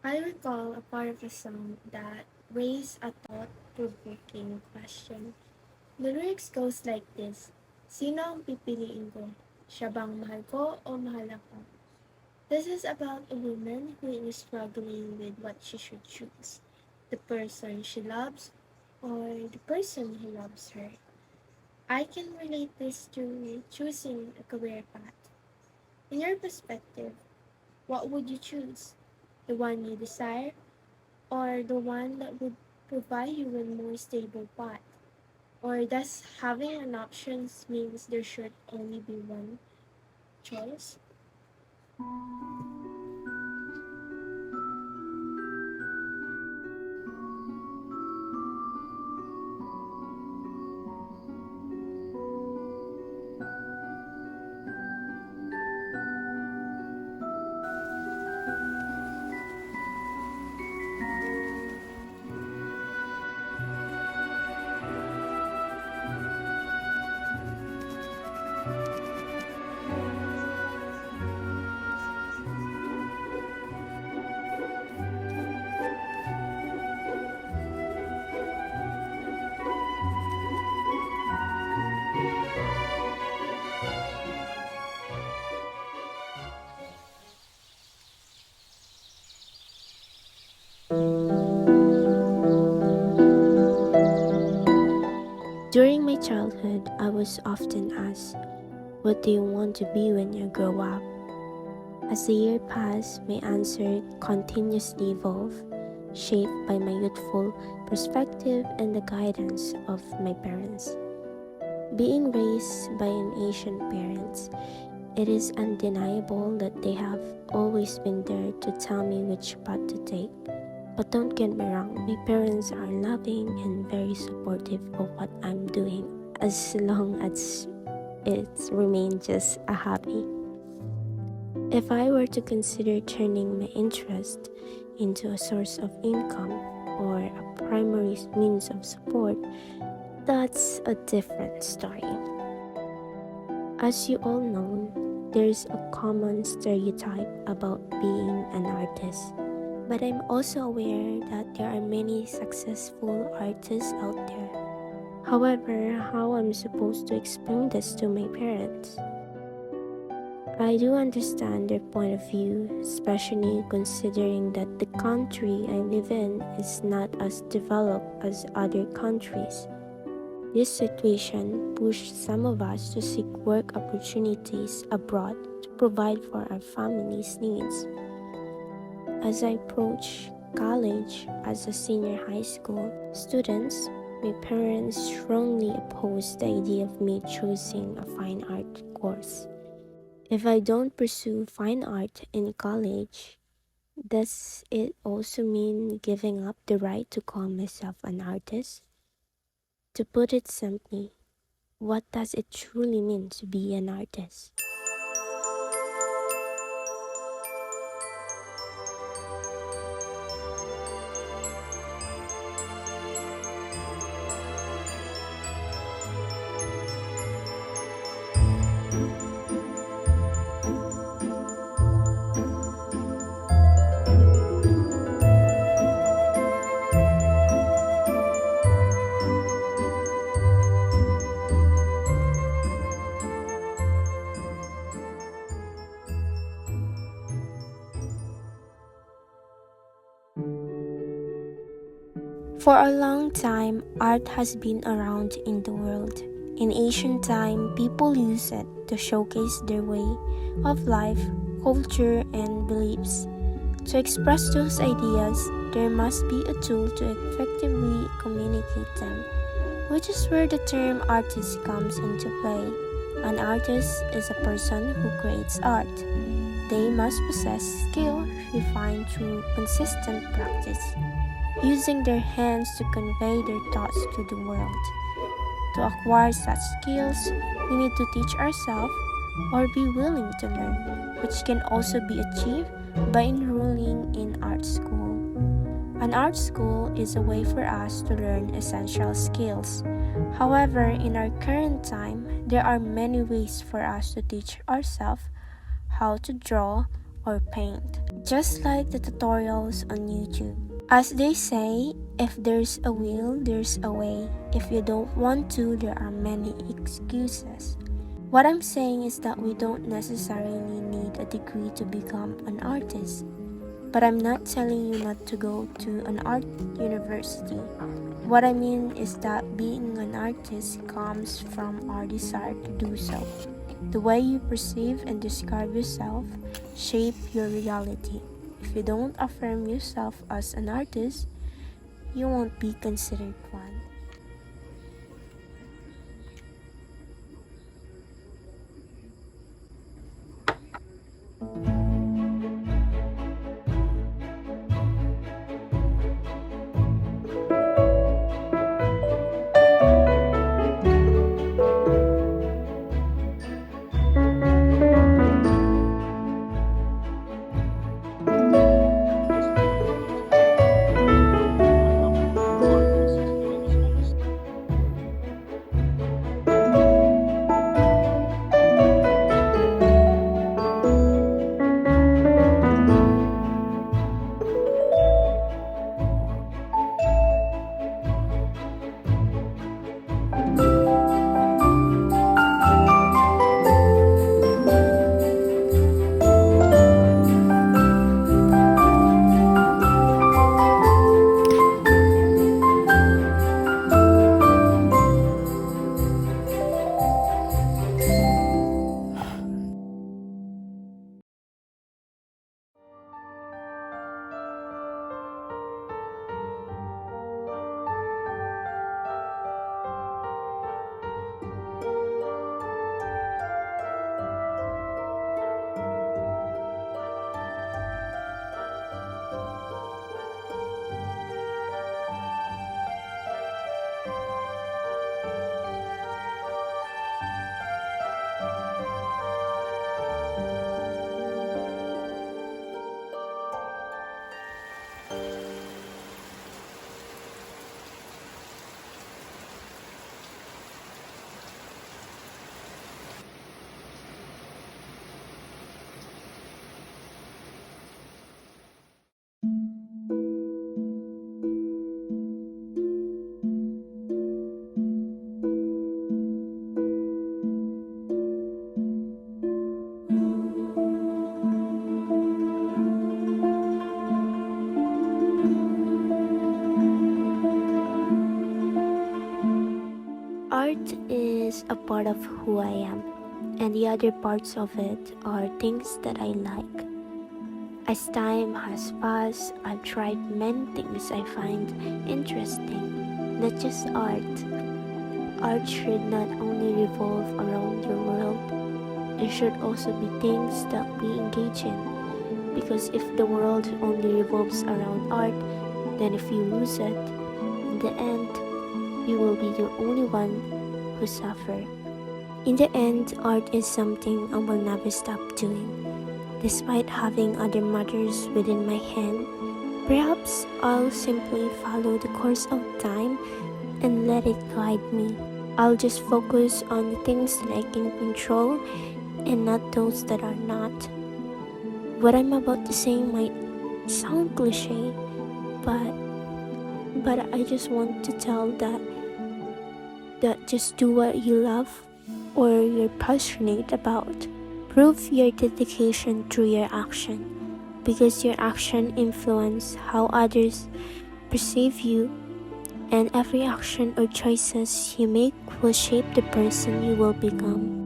I recall a part of a song that raised a thought-provoking question. The lyrics goes like this: Sino ang pipiliin ko? Siya bang mahal ko o mahal ako? This is about a woman who is struggling with what she should choose. The person she loves or the person who loves her. I can relate this to choosing a career path. In your perspective, what would you choose? The one you desire or the one that would provide you with more stable path? Or does having an options means there should only be one choice? During my childhood, I was often asked, "What do you want to be when you grow up?" As the year passed, my answer continuously evolved, shaped by my youthful perspective and the guidance of my parents. Being raised by an Asian parents, it is undeniable that they have always been there to tell me which path to take. But don't get me wrong, my parents are loving and very supportive of what I'm doing as long as it remains just a hobby. If I were to consider turning my interest into a source of income or a primary means of support, that's a different story. As you all know, there's a common stereotype about being an artist. But I'm also aware that there are many successful artists out there. However, how I'm supposed to explain this to my parents? I do understand their point of view, especially considering that the country I live in is not as developed as other countries. This situation pushed some of us to seek work opportunities abroad to provide for our family's needs. As I approach college as a senior high school student, my parents strongly opposed the idea of me choosing a fine art course. If I don't pursue fine art in college, does it also mean giving up the right to call myself an artist? To put it simply, what does it truly mean to be an artist? For a long time, art has been around in the world. In ancient time, people used it to showcase their way of life, culture, and beliefs. To express those ideas, there must be a tool to effectively communicate them, which is where the term artist comes into play. An artist is a person who creates art. They must possess skill refined through consistent practice, using their hands to convey their thoughts to the world. To acquire such skills, we need to teach ourselves or be willing to learn, which can also be achieved by enrolling in art school. An art school is a way for us to learn essential skills. However, in our current time, there are many ways for us to teach ourselves how to draw or paint, just like the tutorials on YouTube. As they say, if there's a will, there's a way. If you don't want to, there are many excuses. What I'm saying is that we don't necessarily need a degree to become an artist. But I'm not telling you not to go to an art university. What I mean is that being an artist comes from our desire to do so. The way you perceive and describe yourself shape your reality. If you don't affirm yourself as an artist, you won't be considered one. Art is a part of who I am, and the other parts of it are things that I like. As time has passed, I've tried many things I find interesting, not just art. Art should not only revolve around your world, there should also be things that we engage in. Because if the world only revolves around art, then if you lose it, in the end, you will be the only one who suffer. In the end, art is something I will never stop doing. Despite having other matters within my hand, perhaps I'll simply follow the course of time and let it guide me. I'll just focus on the things that I can control and not those that are not. What I'm about to say might sound cliche, but I just want to tell that just do what you love or you're passionate about. Prove your dedication through your action, because your action influence how others perceive you, and every action or choices you make will shape the person you will become.